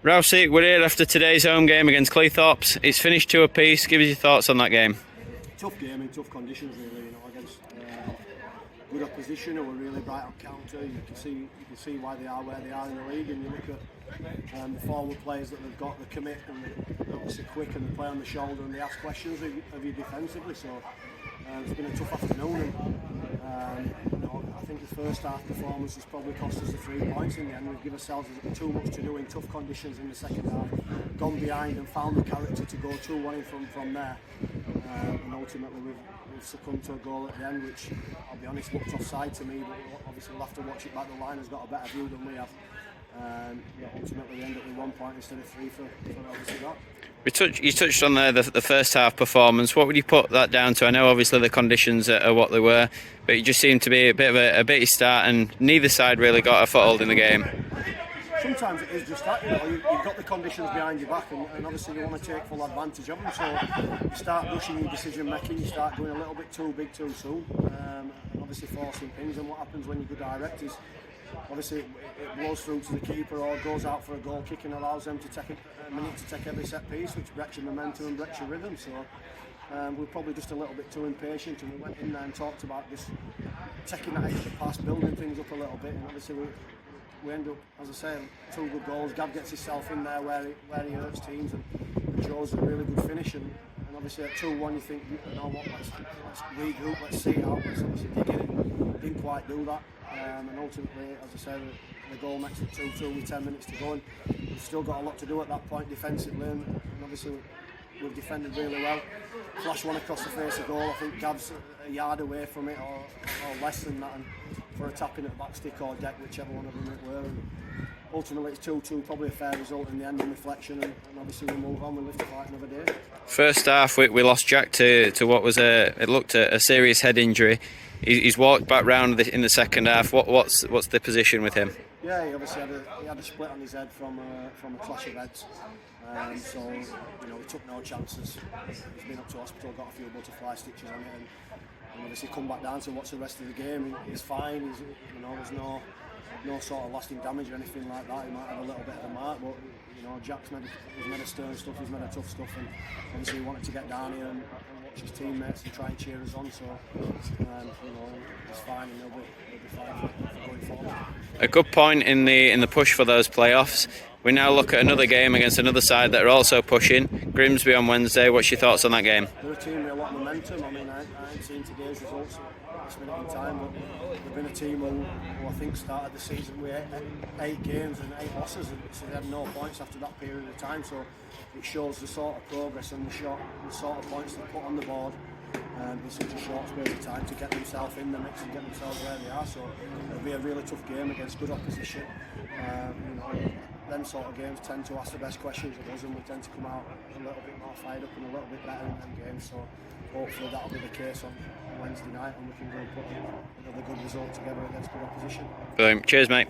Rousey, we're here after today's home game against Cleethorpes. It's finished 2 apiece. Give us your thoughts on that game. Tough game in tough conditions, really. Against good opposition who were really bright on counter. You can see why they are where they are in the league, and you look at the forward players that they've got, the commit, and they're obviously quick and they play on the shoulder and they ask questions of you defensively. So it's been a tough afternoon, and I think the first half performance has probably cost us the 3 points in the end. We've given ourselves too much to do in tough conditions in the second half, gone behind and found the character to go 2-1 from there, and ultimately we've succumbed to a goal at the end, which I'll be honest looked offside to me, but obviously we'll have to watch it back. The line has got a better view than we have. Ultimately we end up with 1 point instead of 3 for obviously that. You touched on the first half performance. What would you put that down to? I know obviously the conditions are what they were, but it just seemed to be a bit of a bitty start, and neither side really got a foothold in the game. Sometimes it is just that, you've got the conditions behind your back, and obviously you want to take full advantage of them, so you start rushing your decision making, you start going a little bit too big too soon, and obviously forcing things. And what happens when you go direct is obviously it blows through to the keeper or goes out for a goal kick, and allows them to take a minute to take every set piece, which breaks your momentum and breaks your rhythm. So we're probably just a little bit too impatient, and we went in there and talked about just taking that extra pass, building things up a little bit, and obviously we end up, as I say, 2 good goals. Gav gets himself in there where he hurts teams, and Joe's a really good finish, and obviously at 2-1 you think, you know what, let's regroup, let's see it out, let's obviously dig in it. Didn't quite do that, and ultimately, as I say, the goal makes it 2-2 with 10 minutes to go, and we've still got a lot to do at that point defensively, and obviously we've defended really well. Flash one across the face of goal, I think Gav's a yard away from it or less than that, and for a tapping at back stick or deck, whichever one of them it were. And ultimately it's 2-2, probably a fair result in the end on reflection, and obviously we move on, we live to fight another day. First half we lost Jack to what was it looked a serious head injury. He's walked back round in the second half. What's the position with him? Yeah, he obviously had a split on his head from a clash of heads, so he took no chances. He's been up to hospital, got a few butterfly stitches on it, and obviously come back down to watch the rest of the game. He's fine. There's no sort of lasting damage or anything like that. He might have a little bit of a mark, but Jack's made a stern stuff, he's made a tough stuff, and obviously he wanted to get down here and watch his teammates and try and cheer us on. So he's fine, and he'll be fine for going forward. A good point in the push for those playoffs. We now look at another game against another side that are also pushing. Grimsby on Wednesday. What's your thoughts on that game? They're a team with a lot of momentum. I mean, I ain't seen today's results at this minute in time, but they've been a team who I think started the season with 8 games and 8 losses, so they had no points after that period of time. So it shows the sort of progress and the sort of points they put on the board in such a short space of time to get themselves in the mix and get themselves where they are. So it'll be a really tough game against good opposition. Them sort of games tend to ask the best questions of us, and we tend to come out a little bit more fired up and a little bit better in them games. So hopefully that'll be the case on Wednesday night, and we can go and put another good result together against good opposition. Brilliant. Cheers, mate.